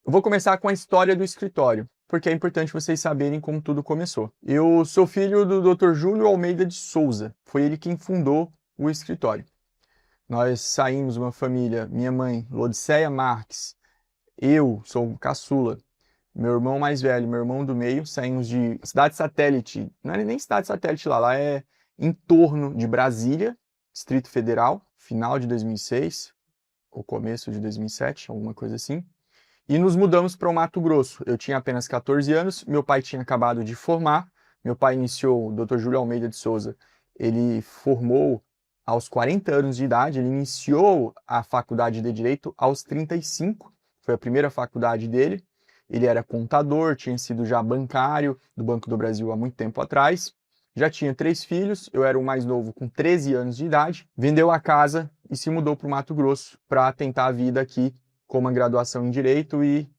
Eu vou começar com a história do escritório, porque é importante vocês saberem como tudo começou. Eu sou filho do Dr. Júlio Almeida de Souza, foi ele quem fundou o escritório. Nós saímos uma família, minha mãe, Lodiceia Marques, eu sou o caçula, meu irmão mais velho, meu irmão do meio, saímos de cidade satélite, não é nem cidade satélite lá é em torno de Brasília, Distrito Federal, final de 2006, ou começo de 2007, alguma coisa assim. E nos mudamos para o Mato Grosso. Eu tinha apenas 14 anos, meu pai tinha acabado de formar, meu pai iniciou, o Dr. Júlio Almeida de Souza, ele formou aos 40 anos de idade, ele iniciou a faculdade de Direito aos 35, foi a primeira faculdade dele. Ele era contador, tinha sido já bancário do Banco do Brasil há muito tempo atrás, já tinha 3 filhos, eu era o mais novo com 13 anos de idade, vendeu a casa e se mudou para o Mato Grosso para tentar a vida aqui com uma graduação em Direito e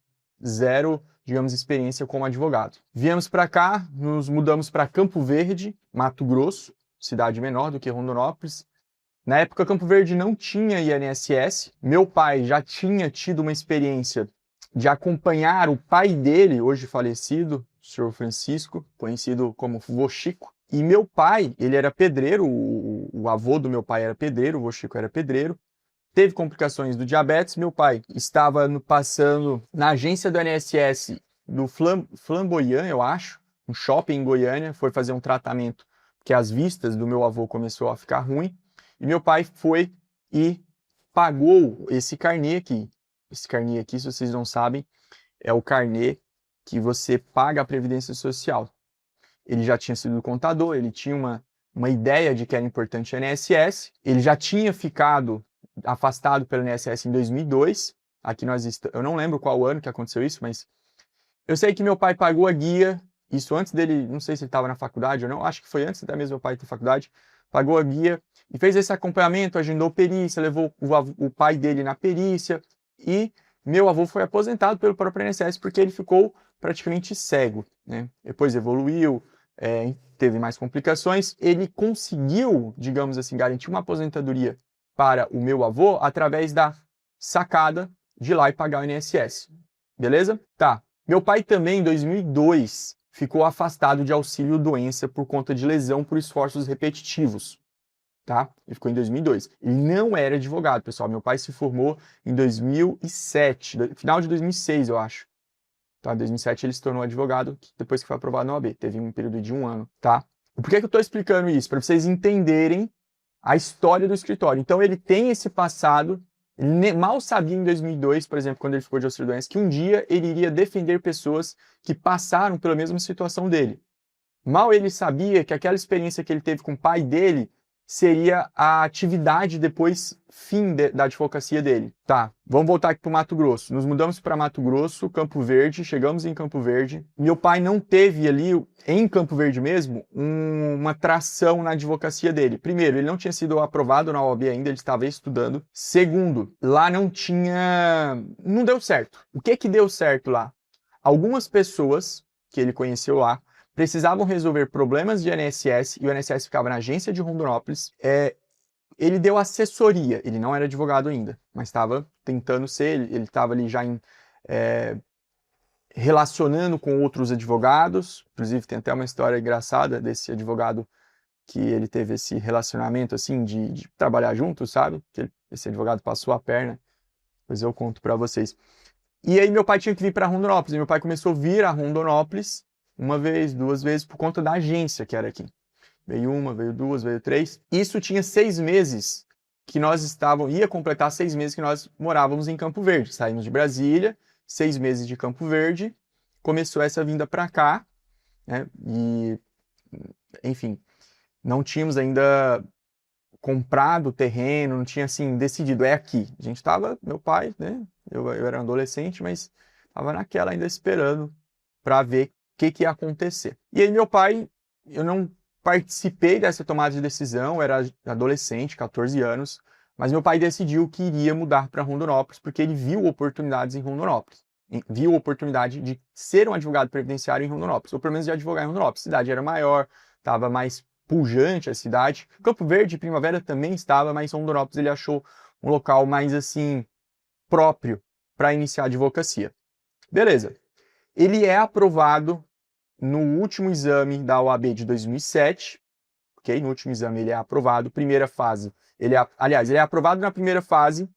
zero, digamos, experiência como advogado. Viemos para cá, nos mudamos para Campo Verde, Mato Grosso, cidade menor do que Rondonópolis. Na época, Campo Verde não tinha INSS. Meu pai já tinha tido uma experiência de acompanhar o pai dele, hoje falecido, o senhor Francisco, conhecido como vô Chico. E meu pai, ele era pedreiro, o avô do meu pai era pedreiro, o vô Chico era pedreiro. Teve complicações do diabetes, meu pai estava passando na agência do INSS do Flamboyant, eu acho, um shopping em Goiânia, foi fazer um tratamento, porque as vistas do meu avô começou a ficar ruim, e meu pai foi e pagou esse carnê aqui. Esse carnê aqui, se vocês não sabem, é o carnê que você paga a Previdência Social. Ele já tinha sido contador, ele tinha uma ideia de que era importante o INSS, ele já tinha ficado afastado pelo INSS em 2002, aqui eu não lembro qual ano que aconteceu isso, mas eu sei que meu pai pagou a guia, isso antes dele, não sei se ele estava na faculdade ou não, acho que foi antes até mesmo meu pai ter faculdade, pagou a guia e fez esse acompanhamento, agendou perícia, levou o pai dele na perícia e meu avô foi aposentado pelo próprio INSS porque ele ficou praticamente cego, né? Depois evoluiu, teve mais complicações, ele conseguiu, digamos assim, garantir uma aposentadoria para o meu avô através da sacada de ir lá e pagar o INSS. Beleza? Tá. Meu pai também, em 2002, ficou afastado de auxílio-doença por conta de lesão por esforços repetitivos. Tá? Ele ficou em 2002. Ele não era advogado, pessoal. Meu pai se formou em 2007, final de 2006, eu acho. Tá? Em 2007 ele se tornou advogado depois que foi aprovado na OAB. Teve um período de 1 ano, tá? Por que eu estou explicando isso? Para vocês entenderem a história do escritório. Então ele tem esse passado, ele mal sabia em 2002, por exemplo, quando ele ficou de auxílio-doença, que um dia ele iria defender pessoas que passaram pela mesma situação dele. Mal ele sabia que aquela experiência que ele teve com o pai dele seria a atividade depois, fim da advocacia dele. Tá, vamos voltar aqui para o Mato Grosso. Nos mudamos para Mato Grosso, Campo Verde, chegamos em Campo Verde. Meu pai não teve ali, em Campo Verde mesmo, uma tração na advocacia dele. Primeiro, ele não tinha sido aprovado na OAB ainda, ele estava estudando. Segundo, lá não deu certo. O que deu certo lá? Algumas pessoas que ele conheceu lá precisavam resolver problemas de INSS, e o INSS ficava na agência de Rondonópolis. Ele deu assessoria, ele não era advogado ainda, mas estava tentando ser, ele estava ali já relacionando com outros advogados, inclusive tem até uma história engraçada desse advogado que ele teve esse relacionamento assim de trabalhar junto, sabe? Que esse advogado passou a perna, depois eu conto para vocês. E aí meu pai tinha que vir para Rondonópolis, e meu pai começou a vir a Rondonópolis, uma vez, 2 vezes, por conta da agência que era aqui. Veio 1, veio 2, veio 3. Isso tinha 6 meses que ia completar 6 meses que nós morávamos em Campo Verde. Saímos de Brasília, 6 meses de Campo Verde, começou essa vinda para cá, né? E, enfim, não tínhamos ainda comprado o terreno, não tinha, assim, decidido, é aqui. A gente estava, meu pai, né? Eu era um adolescente, mas estava naquela ainda esperando para ver o que ia acontecer. E aí meu pai, eu não participei dessa tomada de decisão, eu era adolescente, 14 anos, mas meu pai decidiu que iria mudar para Rondonópolis porque ele viu oportunidades em Rondonópolis. Viu a oportunidade de ser um advogado previdenciário em Rondonópolis, ou pelo menos de advogar em Rondonópolis. A cidade era maior, estava mais pujante a cidade. Campo Verde e Primavera também estava, mas Rondonópolis ele achou um local mais assim próprio para iniciar a advocacia. Beleza. Ele é aprovado no último exame da OAB de 2007, ok? No último exame ele é aprovado, primeira fase. Aliás, ele é aprovado na primeira fase,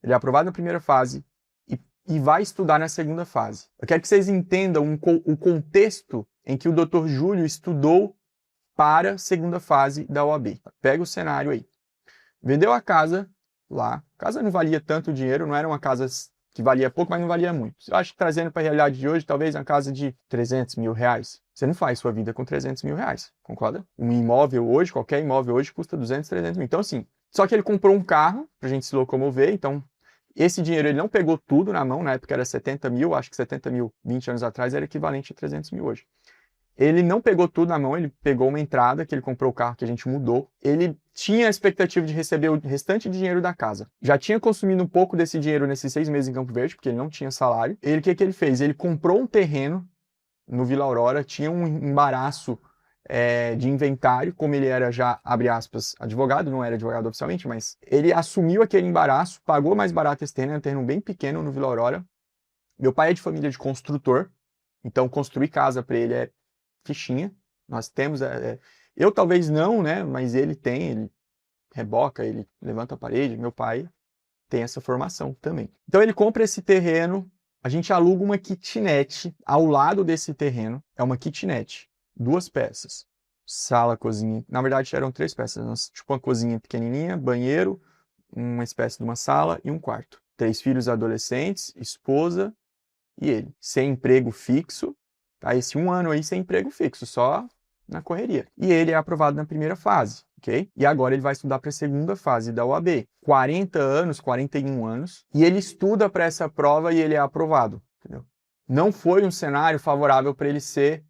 e vai estudar na segunda fase. Eu quero que vocês entendam o contexto em que o Dr. Júlio estudou para a segunda fase da OAB. Pega o cenário aí. Vendeu a casa lá. A casa não valia tanto dinheiro, não era uma casa que valia pouco, mas não valia muito. Eu acho que trazendo para a realidade de hoje, talvez uma casa de 300 mil reais. Você não faz sua vida com 300 mil reais, concorda? Um imóvel hoje, qualquer imóvel hoje, custa 200, 300 mil. Então, assim, só que ele comprou um carro pra gente se locomover, então esse dinheiro ele não pegou tudo na mão, na época era 70 mil, acho que 70 mil 20 anos atrás era equivalente a 300 mil hoje. Ele não pegou tudo na mão, ele pegou uma entrada, que ele comprou o carro que a gente mudou. Ele tinha a expectativa de receber o restante de dinheiro da casa. Já tinha consumido um pouco desse dinheiro nesses 6 meses em Campo Verde, porque ele não tinha salário. O que ele fez? Ele comprou um terreno no Vila Aurora, tinha um embaraço de inventário, como ele era já, abre aspas, advogado, não era advogado oficialmente, mas ele assumiu aquele embaraço, pagou mais barato esse terreno, era um terreno bem pequeno no Vila Aurora. Meu pai é de família de construtor, então construir casa para ele é fichinha. Nós temos, eu talvez não, né, mas ele tem, ele reboca, ele levanta a parede, meu pai tem essa formação também. Então ele compra esse terreno, a gente aluga uma kitnet ao lado desse terreno, é uma kitnet, 2 peças, sala, cozinha, na verdade eram 3 peças, tipo uma cozinha pequenininha, banheiro, uma espécie de uma sala e um quarto. 3 filhos adolescentes, esposa e ele, sem emprego fixo, tá? Esse 1 ano aí sem emprego fixo, só na correria. E ele é aprovado na primeira fase, ok? E agora ele vai estudar para a segunda fase da OAB. 40 anos, 41 anos, e ele estuda para essa prova e ele é aprovado, entendeu? Não foi um cenário favorável para ele ser,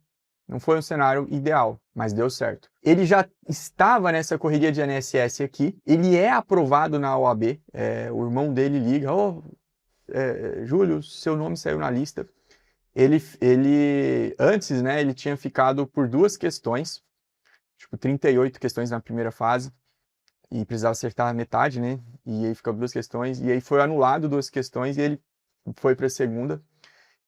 não foi um cenário ideal, mas deu certo. Ele já estava nessa correria de INSS aqui, ele é aprovado na OAB, o irmão dele liga, Júlio, seu nome saiu na lista. Ele antes, né, ele tinha ficado por 2 questões, tipo 38 questões na primeira fase, e precisava acertar a metade, né, e aí ficou 2 questões, e aí foi anulado 2 questões, e ele foi para a segunda.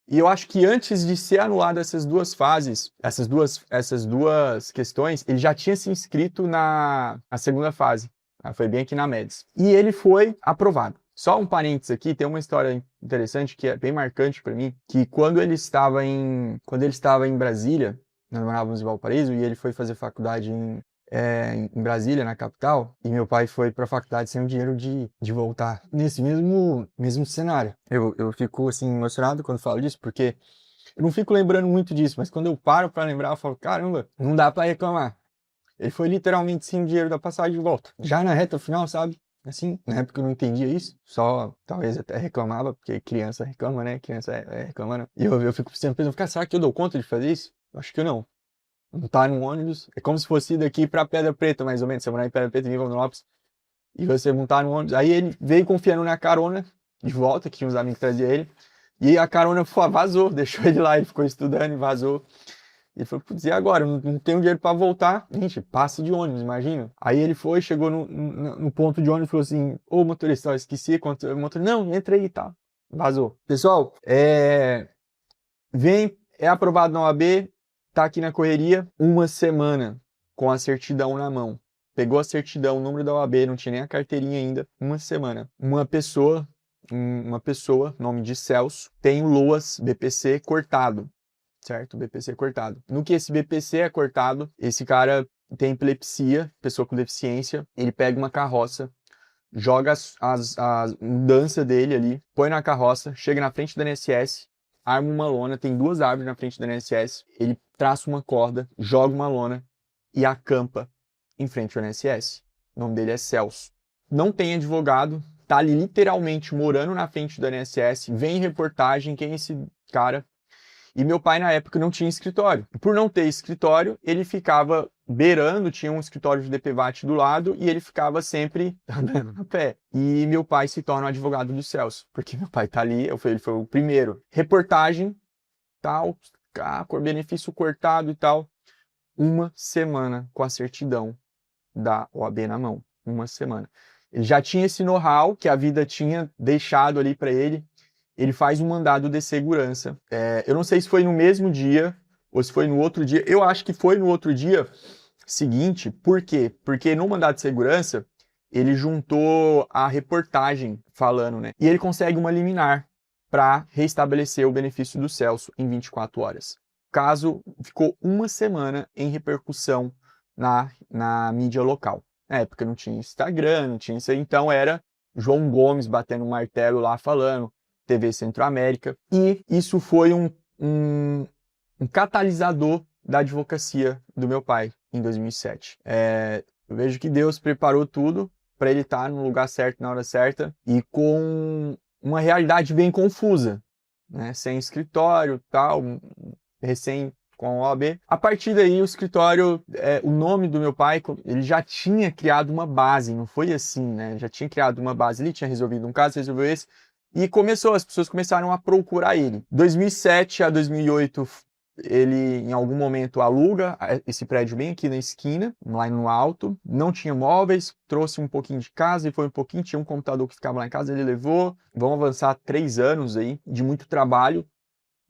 E eu acho que antes de ser anulado essas 2 fases, essas duas questões, ele já tinha se inscrito na segunda fase, tá? Foi bem aqui na MEDS. E ele foi aprovado. Só um parênteses aqui, tem uma história interessante que é bem marcante para mim, que quando ele estava em Brasília, nós morávamos em Valparaíso, e ele foi fazer faculdade em Brasília, na capital, e meu pai foi para a faculdade sem o dinheiro de voltar. Nesse mesmo cenário. Eu fico assim emocionado quando falo disso, porque eu não fico lembrando muito disso, mas quando eu paro para lembrar, eu falo, caramba, não dá para reclamar. Ele foi literalmente sem o dinheiro da passagem de volta. Já na reta final, sabe? Assim, na época eu não entendia isso, só talvez até reclamava, porque criança reclama, né? Criança reclamando. E eu fico sempre pensando, cara, será que eu dou conta de fazer isso? Acho que eu não. Montar num ônibus, é como se fosse daqui pra Pedra Preta, mais ou menos. Você morar em Pedra Preta, em Rondonópolis, e você montar num ônibus. Aí ele veio confiando na carona, de volta, que tinha uns amigos que traziam ele, e a carona vazou, deixou ele lá, ele ficou estudando e vazou. E ele falou, putz, e agora? Eu não tenho dinheiro pra voltar. Gente, passe de ônibus, imagina. Aí ele foi, chegou no ponto de ônibus e falou assim, ô motorista, eu esqueci quanto... O motorista, não, entra aí e tá. Vazou. Pessoal, é aprovado na OAB, tá aqui na correria, 1 semana com a certidão na mão. Pegou a certidão, o número da OAB, não tinha nem a carteirinha ainda, 1 semana. Uma pessoa, nome de Celso, tem o LOAS BPC cortado. Certo? BPC cortado. No que esse BPC é cortado, esse cara tem epilepsia, pessoa com deficiência, ele pega uma carroça, joga a mudança dele ali, põe na carroça, chega na frente da INSS, arma uma lona, tem 2 árvores na frente da INSS, ele traça uma corda, joga uma lona e acampa em frente ao INSS. O nome dele é Celso. Não tem advogado, tá ali literalmente morando na frente do INSS, vem reportagem, quem é esse cara? E meu pai, na época, não tinha escritório. Por não ter escritório, ele ficava beirando, tinha um escritório de DPVAT do lado, e ele ficava sempre andando a pé. E meu pai se torna o advogado do Celso, porque meu pai tá ali, ele foi o primeiro. Reportagem, tal, benefício cortado e tal. 1 semana com a certidão da OAB na mão. 1 semana. Ele já tinha esse know-how que a vida tinha deixado ali para ele. ele faz um mandado de segurança. Eu não sei se foi no mesmo dia ou se foi no outro dia. Eu acho que foi no outro dia seguinte. Por quê? Porque no mandado de segurança, ele juntou a reportagem falando, né? E ele consegue uma liminar para restabelecer o benefício do Celso em 24 horas. O caso ficou uma semana em repercussão na mídia local. Na época não tinha Instagram, não tinha isso aí, então era João Gomes batendo um martelo lá falando, TV Centro-América, e isso foi um catalisador da advocacia do meu pai em 2007. Eu vejo que Deus preparou tudo para ele estar no lugar certo, na hora certa, e com uma realidade bem confusa, né? Sem escritório, tal, recém com a OAB. A partir daí, o escritório, o nome do meu pai, ele já tinha criado uma base, não foi assim, né? Já tinha criado uma base, ele tinha resolvido um caso, resolveu esse, e as pessoas começaram a procurar ele. 2007 a 2008, ele em algum momento aluga esse prédio bem aqui na esquina, lá no alto, não tinha móveis, trouxe um pouquinho de casa e foi um pouquinho, tinha um computador que ficava lá em casa, ele levou. Vão avançar 3 anos aí de muito trabalho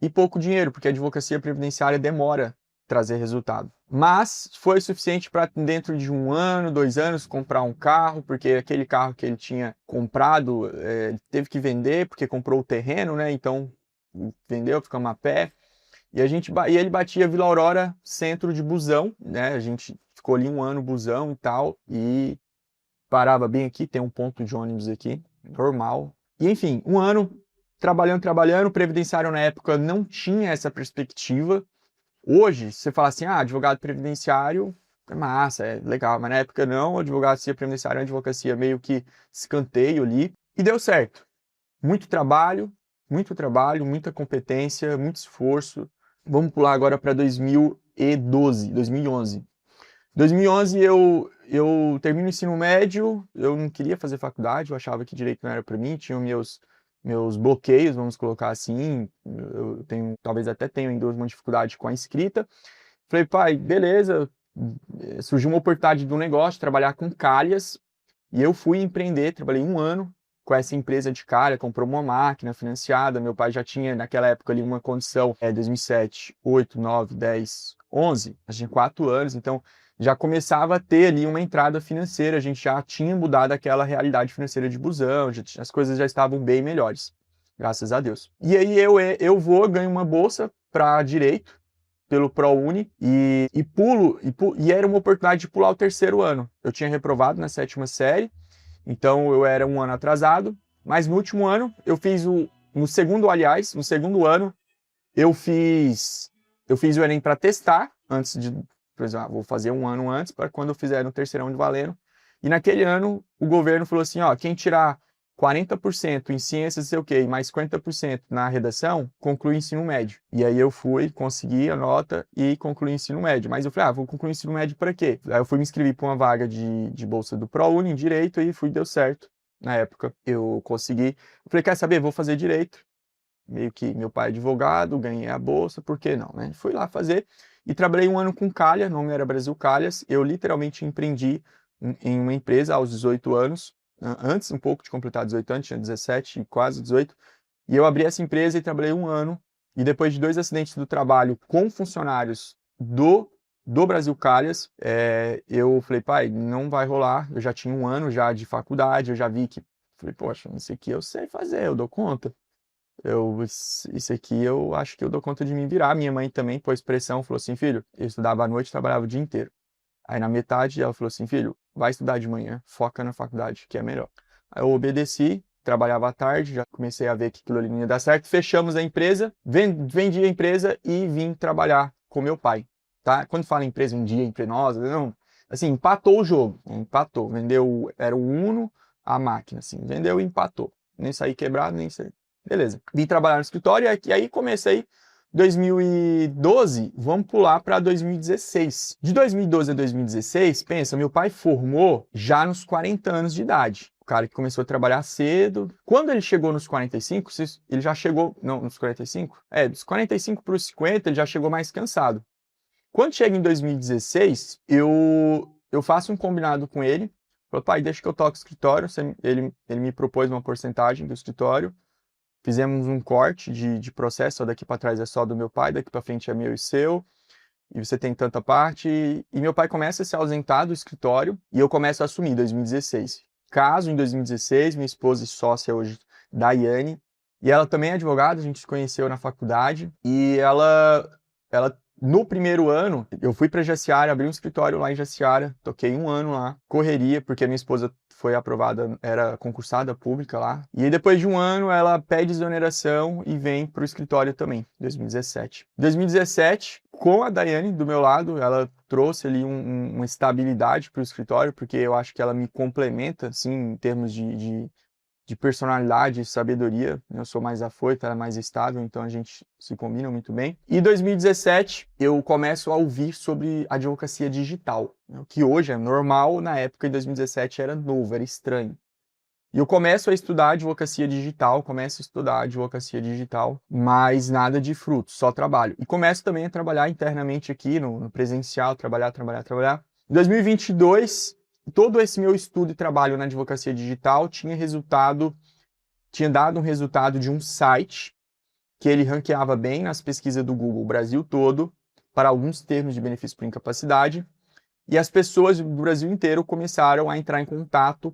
e pouco dinheiro, porque a advocacia previdenciária demora a trazer resultado. Mas foi suficiente para dentro de 1 ano, 2 anos, comprar um carro, porque aquele carro que ele tinha comprado, ele teve que vender, porque comprou o terreno, né? Então vendeu, ficamos a pé. E ele batia Vila Aurora centro de busão, né? A gente ficou ali 1 ano busão e tal, e parava bem aqui, tem um ponto de ônibus aqui, normal. E enfim, 1 ano trabalhando, previdenciário na época não tinha essa perspectiva. Hoje, você fala assim, advogado previdenciário é massa, é legal, mas na época não, advocacia previdenciária é uma advocacia meio que escanteio ali, e deu certo. Muito trabalho, muita competência, muito esforço. Vamos pular agora para 2011. 2011 eu termino o ensino médio, eu não queria fazer faculdade, eu achava que direito não era para mim, tinha meus bloqueios, vamos colocar assim, talvez até tenha ainda uma dificuldade com a escrita. Falei, pai, beleza, surgiu uma oportunidade do negócio, trabalhar com calhas, e eu fui empreender, trabalhei 1 ano com essa empresa de calha, comprou uma máquina financiada, meu pai já tinha naquela época ali uma condição, 2007, 8, 9, 10, 11, a gente tinha 4 anos, então já começava a ter ali uma entrada financeira, a gente já tinha mudado aquela realidade financeira de busão, as coisas já estavam bem melhores, graças a Deus. E aí eu ganho uma bolsa para direito, pelo ProUni, e era uma oportunidade de pular o 3º ano. Eu tinha reprovado na 7ª série, então eu era 1 ano atrasado, mas no último ano eu fiz no segundo ano eu fiz o Enem para testar, antes de, por exemplo, vou fazer 1 ano antes, para quando eu fizer no 3º ano de valendo. E naquele ano o governo falou assim, quem tirar 40% em ciências, sei o quê, e mais 50% na redação, conclui o ensino médio. E aí eu consegui a nota e concluí o ensino médio. Mas eu falei, vou concluir o ensino médio para quê? Aí eu fui me inscrever para uma vaga de bolsa do ProUni em Direito e deu certo. Na época eu consegui. Eu falei, quer saber? Vou fazer Direito. Meio que meu pai é advogado, ganhei a bolsa, por que não, né? Fui lá fazer e trabalhei 1 ano com calha, o nome era Brasil Calhas. Eu literalmente empreendi em uma empresa aos 18 anos, antes um pouco de completar 18 anos, tinha 17 e quase 18, e eu abri essa empresa e trabalhei 1 ano, e depois de 2 acidentes do trabalho com funcionários do Brasil Calhas, eu falei, pai, não vai rolar, eu já tinha 1 ano já de faculdade, eu já vi que, falei, poxa, isso aqui eu sei fazer, eu dou conta. Isso aqui eu acho que eu dou conta de me virar. Minha mãe também pôs pressão, falou assim, filho, eu estudava à noite, trabalhava o dia inteiro. Aí na metade ela falou assim, filho, vai estudar de manhã, foca na faculdade, que é melhor. Aí eu obedeci, trabalhava à tarde, já comecei a ver que aquilo ali não ia dar certo, fechamos a empresa, vendi a empresa e vim trabalhar com meu pai, tá? Quando fala empresa, empresa, não, assim, empatou o jogo, vendeu, era o Uno, a máquina, assim, vendeu e empatou. Nem saí quebrado, nem saí. Beleza, vim trabalhar no escritório e aí comecei 2012, vamos pular para 2016. De 2012 a 2016, pensa, meu pai formou já nos 40 anos de idade. O cara que começou a trabalhar cedo. Quando ele chegou nos 45, ele já chegou... Não, nos 45? Dos 45 para os 50, ele já chegou mais cansado. Quando chega em 2016, eu faço um combinado com ele. Falei, pai, deixa que eu toque o escritório. Ele me propôs uma porcentagem do escritório. fizemos um corte de processo, ó, daqui para trás é só do meu pai, daqui para frente é meu e seu, e você tem tanta parte, e meu pai começa a se ausentar do escritório, e eu começo a assumir em 2016. Caso em 2016, minha esposa e sócia hoje, Daiane, e ela também é advogada, a gente se conheceu na faculdade, e ela no primeiro ano, eu fui para Jaciara, abri um escritório lá em Jaciara, toquei um ano lá, correria, porque a minha esposa foi aprovada, era concursada pública lá. E aí, depois de um ano, ela pede exoneração e vem para o escritório também, 2017. 2017, com a Daiane do meu lado, ela trouxe ali uma estabilidade para o escritório, porque eu acho que ela me complementa, assim, em termos de personalidade e sabedoria. Eu sou mais afoito, ela é mais estável, então a gente se combina muito bem. E em 2017, eu começo a ouvir sobre advocacia digital, o que hoje é normal, na época, em 2017, era novo, era estranho. E eu começo a estudar advocacia digital, mas nada de fruto, só trabalho. E começo também a trabalhar internamente aqui no presencial, trabalhar. Em 2022, todo esse meu estudo e trabalho na advocacia digital tinha dado um resultado de um site que ele ranqueava bem nas pesquisas do Google Brasil todo para alguns termos de benefício por incapacidade, e as pessoas do Brasil inteiro começaram a entrar em contato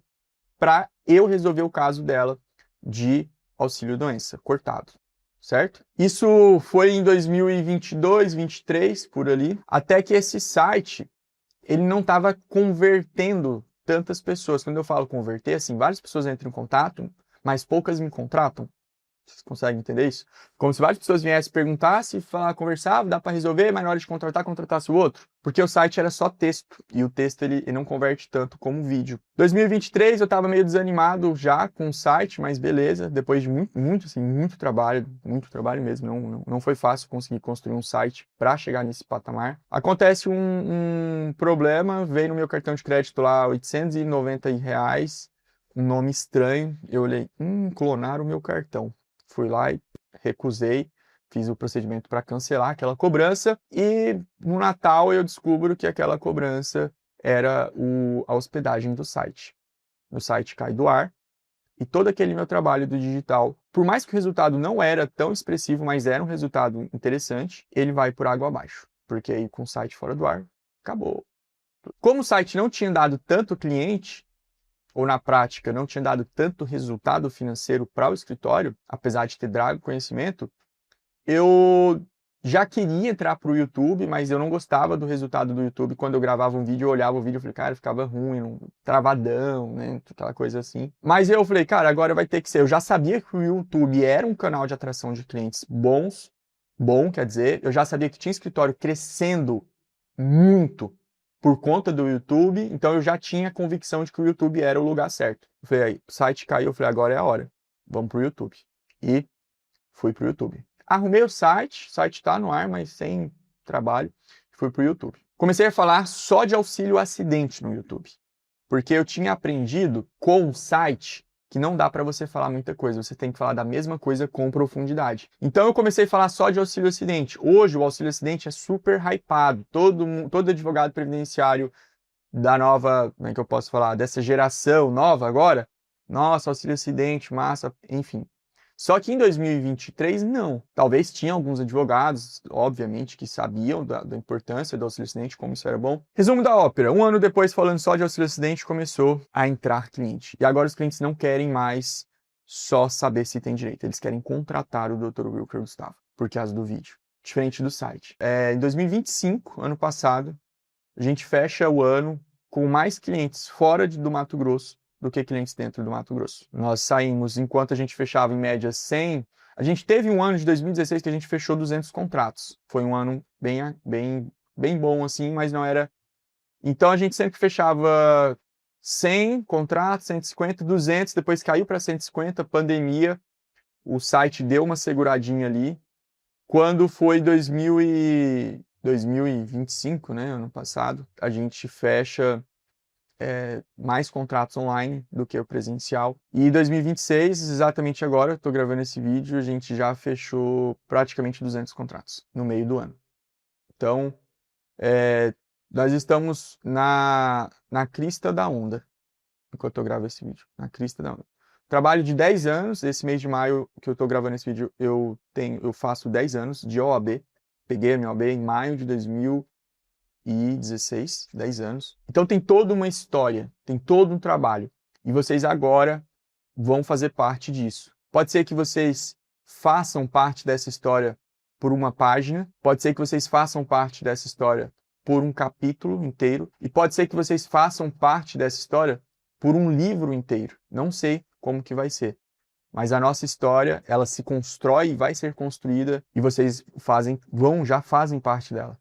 para eu resolver o caso dela de auxílio-doença cortado, certo? Isso foi em 2022, 2023, por ali, até que esse site ele não estava convertendo tantas pessoas. Quando eu falo converter, assim, várias pessoas entram em contato, mas poucas me contratam. Vocês conseguem entender isso? Como se várias pessoas viessem perguntar, se falar, conversar, dá para resolver, mas na hora de contratar, contratasse o outro. Porque o site era só texto, e o texto ele não converte tanto como vídeo. 2023 eu estava meio desanimado já com o site, mas beleza, depois de muito trabalho mesmo, não foi fácil conseguir construir um site para chegar nesse patamar. Acontece um problema, veio no meu cartão de crédito lá R$890, um nome estranho, eu olhei, clonaram o meu cartão. Fui lá e recusei, fiz o procedimento para cancelar aquela cobrança, e no Natal eu descubro que aquela cobrança era a hospedagem do site. O site cai do ar, e todo aquele meu trabalho do digital, por mais que o resultado não era tão expressivo, mas era um resultado interessante, ele vai por água abaixo, porque aí com o site fora do ar, acabou. Como o site não tinha dado tanto cliente, ou na prática não tinha dado tanto resultado financeiro para o escritório, apesar de ter trago conhecimento, eu já queria entrar para o YouTube, mas eu não gostava do resultado do YouTube. Quando eu gravava um vídeo, eu olhava o vídeo e falei, cara, ficava ruim, travadão, né, aquela coisa assim. Mas eu falei, cara, agora vai ter que ser. Eu já sabia que o YouTube era um canal de atração de clientes quer dizer, eu já sabia que tinha escritório crescendo muito por conta do YouTube, então eu já tinha a convicção de que o YouTube era o lugar certo. Eu falei, aí, o site caiu, eu falei, agora é a hora, vamos pro YouTube. E fui pro YouTube. Arrumei o site está no ar, mas sem trabalho, fui pro YouTube. Comecei a falar só de auxílio acidente no YouTube, porque eu tinha aprendido com o site que não dá para você falar muita coisa, você tem que falar da mesma coisa com profundidade. Então eu comecei a falar só de auxílio acidente. Hoje o auxílio acidente é super hypado, todo advogado previdenciário da nova, como é que eu posso falar, dessa geração nova agora, nossa, auxílio acidente, massa, enfim. Só que em 2023, não. Talvez tinha alguns advogados, obviamente, que sabiam da importância do auxílio acidente, como isso era bom. Resumo da ópera. Um ano depois, falando só de auxílio acidente, começou a entrar cliente. E agora os clientes não querem mais só saber se tem direito. Eles querem contratar o Dr. Wilker Gustavo, por causa do vídeo. Diferente do site. Em 2025, ano passado, a gente fecha o ano com mais clientes fora do Mato Grosso do que clientes dentro do Mato Grosso. Nós saímos, enquanto a gente fechava em média 100, a gente teve um ano de 2016 que a gente fechou 200 contratos. Foi um ano bem bom assim, mas não era... Então a gente sempre fechava 100 contratos, 150, 200, depois caiu para 150, pandemia, o site deu uma seguradinha ali. Quando foi 2025, né, ano passado, a gente fecha mais contratos online do que o presencial. E 2026, exatamente agora, estou gravando esse vídeo, a gente já fechou praticamente 200 contratos no meio do ano. Então, nós estamos na crista da onda, enquanto eu gravo esse vídeo, na crista da onda. Trabalho de 10 anos, esse mês de maio que eu tô gravando esse vídeo, eu faço 10 anos de OAB. Peguei a minha OAB em maio de 2016, 10 anos. Então tem toda uma história, tem todo um trabalho. E vocês agora vão fazer parte disso. Pode ser que vocês façam parte dessa história por uma página, pode ser que vocês façam parte dessa história por um capítulo inteiro, e pode ser que vocês façam parte dessa história por um livro inteiro. Não sei como que vai ser. Mas a nossa história, ela se constrói e vai ser construída, e vocês já fazem parte dela.